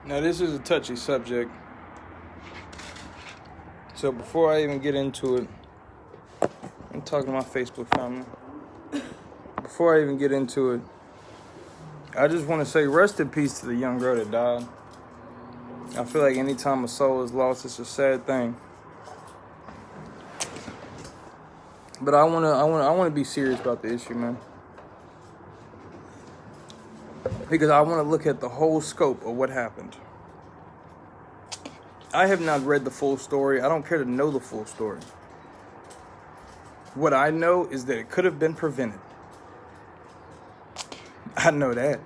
Now, this is a touchy subject. So before I even get into it, I'm talking to my Facebook family. Before I even get into it, I just want to say rest in peace to the young girl that died. I feel like anytime a soul is lost, it's a sad thing. But I want to be serious about the issue, man. Because I want to look at the whole scope of what happened. I have not read the full story. I don't care to know the full story. What I know is that it could have been prevented. I know that.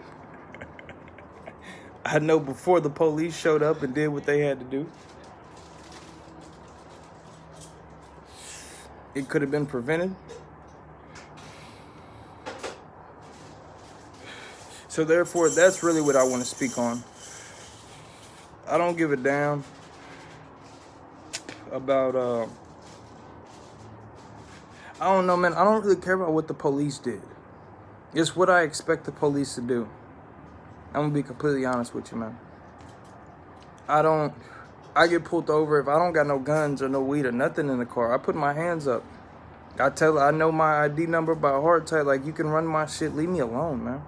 I know before the police showed up and did what they had to do, it could have been prevented. So therefore, that's really what I want to speak on. I don't give a damn about, I don't know, man. I don't really care about what the police did. It's what I expect the police to do. I'm going to be completely honest with you, man. I get pulled over if I don't got no guns or no weed or nothing in the car. I put my hands up. I know my ID number by heart type. Like, you can run my shit. Leave me alone, man.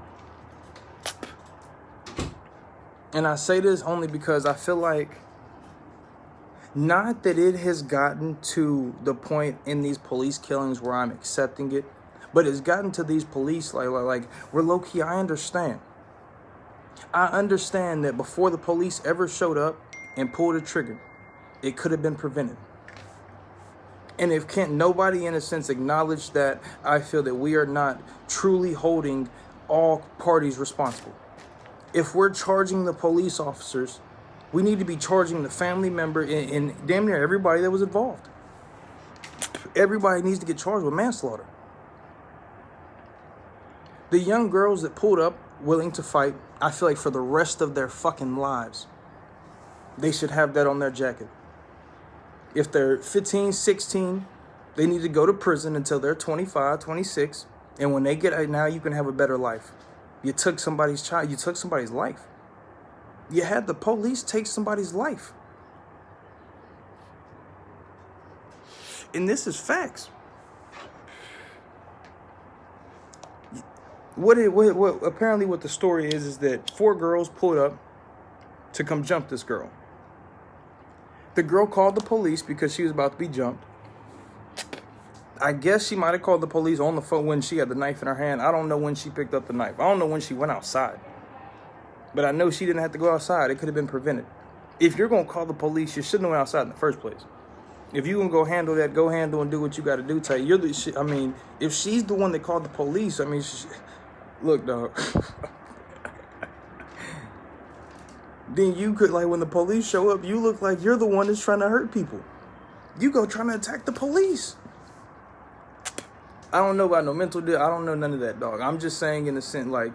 And I say this only because I feel like, not that it has gotten to the point in these police killings where I'm accepting it, but it's gotten to these police, like we're low-key, I understand. I understand that before the police ever showed up and pulled a trigger, it could have been prevented. And if nobody in a sense acknowledge that, I feel that we are not truly holding all parties responsible. If we're charging the police officers, we need to be charging the family member and damn near everybody that was involved. Everybody needs to get charged with manslaughter. The young girls that pulled up willing to fight, I feel like for the rest of their fucking lives, they should have that on their jacket. If they're 15, 16, they need to go to prison until they're 25, 26. And when they get out, now you can have a better life. You took somebody's child. You took somebody's life. You had the police take somebody's life. And this is facts. Apparently what the story is that 4 girls pulled up to come jump this girl. The girl called the police because she was about to be jumped. I guess she might have called the police on the phone when she had the knife in her hand. I don't know when she picked up the knife. I don't know when she went outside. But I know she didn't have to go outside. It could have been prevented. If you're going to call the police, you shouldn't have went outside in the first place. If you can go handle that, go handle and do what you got to do. You're the shit. I mean, if she's the one that called the police, I mean, look, dog. Then you could, like, when the police show up, you look like you're the one that's trying to hurt people. You go trying to attack the police. I don't know about no mental deal. I don't know none of that, dog. I'm just saying in a sense, like,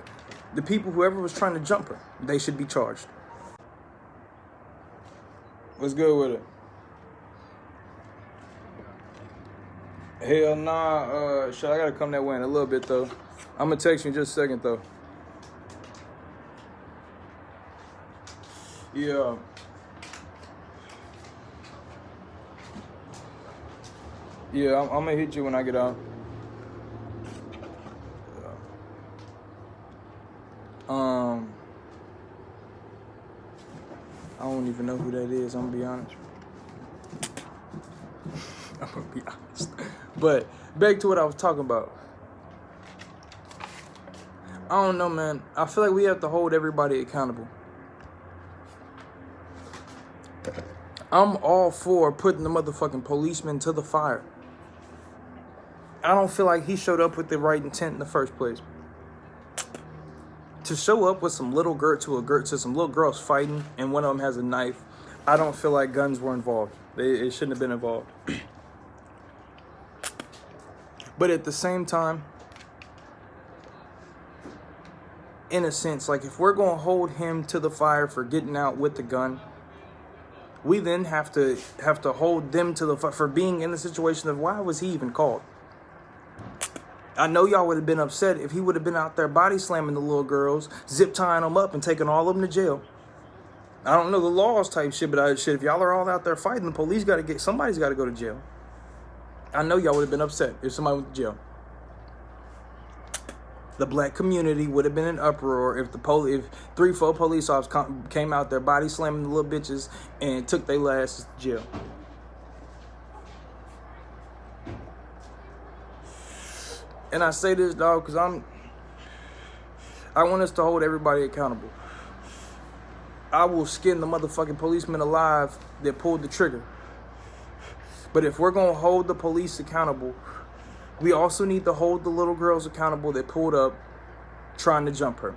the people, whoever was trying to jump her, they should be charged. What's good with it? Hell nah. Shit, I gotta come that way in a little bit, though. I'm gonna text you in just a second, though. Yeah. Yeah, I'm gonna hit you when I get out. I don't even know who that is, I'm gonna be honest. But back to what I was talking about. I don't know, man. I feel like we have to hold everybody accountable. I'm all for putting the motherfucking policeman to the fire. I don't feel like he showed up with the right intent in the first place. To show up with some little to some little girls fighting and one of them has a knife, I don't feel like guns were involved. It shouldn't have been involved. But at the same time, in a sense, like, if we're going to hold him to the fire for getting out with the gun, we then have to hold them to the fire for being in the situation of why was he even called? I know y'all would have been upset if he would have been out there body slamming the little girls, zip tying them up and taking all of them to jail. I don't know the laws type shit, but shit, if y'all are all out there fighting, the police somebody's got to go to jail. I know y'all would have been upset if somebody went to jail. The black community would have been in uproar if 3-4 police officers came out there body slamming the little bitches and took their asses to jail. And I say this, dog, because I want us to hold everybody accountable. I will skin the motherfucking policeman alive that pulled the trigger. But if we're going to hold the police accountable, we also need to hold the little girls accountable that pulled up trying to jump her.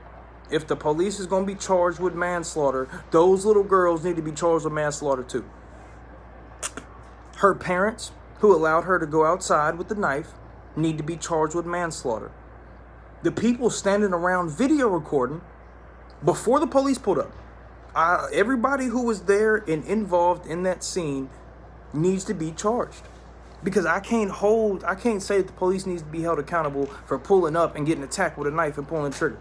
If the police is going to be charged with manslaughter, those little girls need to be charged with manslaughter too. Her parents, who allowed her to go outside with the knife, need to be charged with manslaughter. The people standing around video recording before the police pulled up, everybody who was there and involved in that scene needs to be charged. Because I can't say that the police needs to be held accountable for pulling up and getting attacked with a knife and pulling the trigger.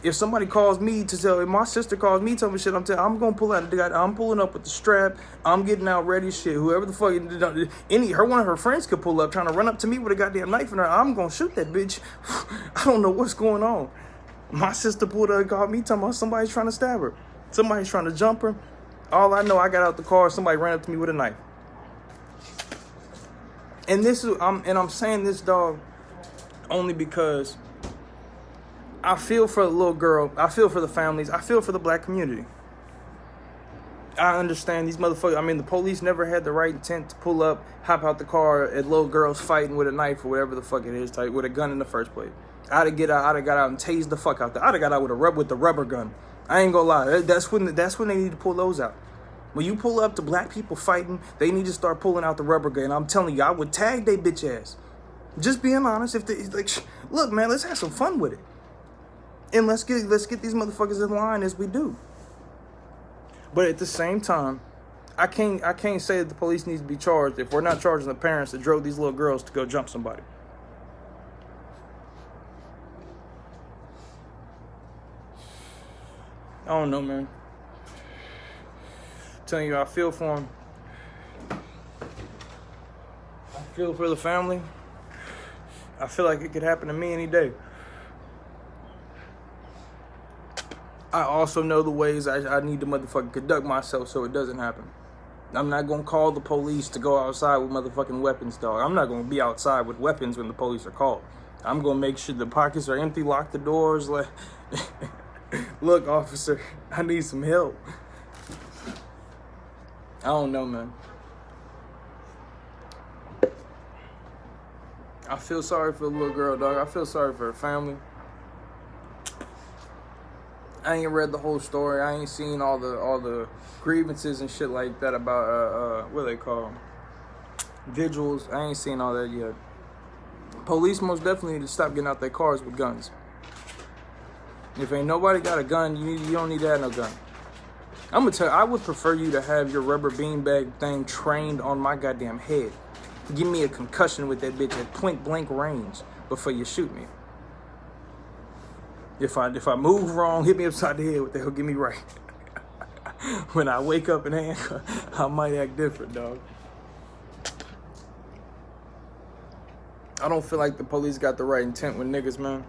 If somebody calls me to tell, if my sister calls me, tell me shit, I'm gonna pull out the guy. I'm pulling up with the strap. I'm getting out ready, shit. Whoever the fuck, one of her friends could pull up trying to run up to me with a goddamn knife in her. I'm gonna shoot that bitch. I don't know what's going on. My sister pulled up and called me, talking about somebody's trying to stab her. Somebody's trying to jump her. All I know, I got out the car. Somebody ran up to me with a knife. And I'm saying this, dog, only because I feel for the little girl. I feel for the families. I feel for the black community. I understand these motherfuckers. I mean, the police never had the right intent to pull up, hop out the car at little girls fighting with a knife or whatever the fuck it is, type with a gun in the first place. I'd have got out and tased the fuck out there. I'd have got out with the rubber gun. I ain't gonna lie. That's when they need to pull those out. When you pull up to black people fighting, they need to start pulling out the rubber gun. I'm telling you, I would tag they bitch ass. Just being honest. If they look, man, let's have some fun with it, and let's get these motherfuckers in line as we do. But at the same time, I can't say that the police needs to be charged if we're not charging the parents that drove these little girls to go jump somebody. I don't know, man. Telling you, I feel for him. I feel for the family. I feel like it could happen to me any day. I also know the ways I need to motherfucking conduct myself so it doesn't happen. I'm not gonna call the police to go outside with motherfucking weapons, dog. I'm not gonna be outside with weapons when the police are called. I'm gonna make sure the pockets are empty, lock the doors, like, look, officer, I need some help. I don't know, man. I feel sorry for the little girl, dog. I feel sorry for her family. I ain't read the whole story. I ain't seen all the grievances and shit like that about what they call them? Vigils. I ain't seen all that yet. Police most definitely need to stop getting out their cars with guns. If ain't nobody got a gun, you don't need to have no gun. I'm gonna tell you, I would prefer you to have your rubber beanbag thing trained on my goddamn head. Give me a concussion with that bitch at point blank range before you shoot me. If I move wrong, hit me upside the head, what the hell, get me right. When I wake up in handcuffs, I might act different, dog. I don't feel like the police got the right intent with niggas, man.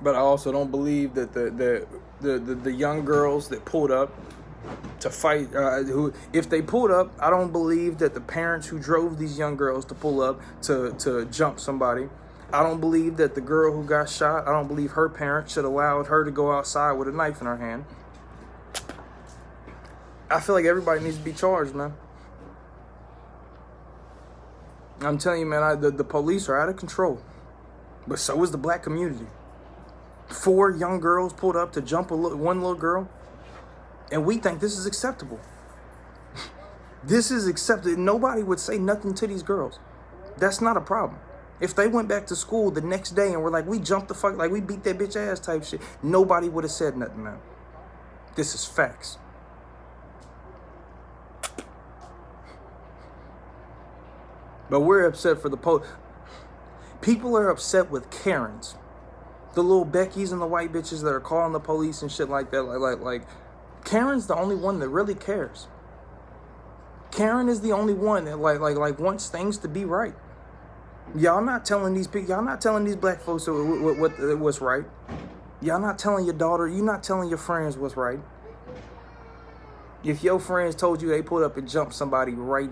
But I also don't believe that the young girls that pulled up to fight, if they pulled up, I don't believe that the parents who drove these young girls to pull up to jump somebody. I don't believe that the girl who got shot, I don't believe her parents should have allowed her to go outside with a knife in her hand. I feel like everybody needs to be charged, man. I'm telling you, man, the police are out of control. But so is the black community. 4 young girls pulled up to jump one little girl. And we think this is acceptable. This is accepted. Nobody would say nothing to these girls. That's not a problem. If they went back to school the next day and were like, we jumped the fuck, like we beat that bitch ass type shit, nobody would have said nothing, man. This is facts. But we're upset for the people are upset with Karens The little Beckys and the white bitches that are calling the police and shit like that. Like Karen's the only one that really cares. Karen is the only one that like wants things to be right. Y'all not telling these people, y'all not telling these black folks what's right. Y'all not telling your daughter, you're not telling your friends what's right. If your friends told you they pulled up and jumped somebody right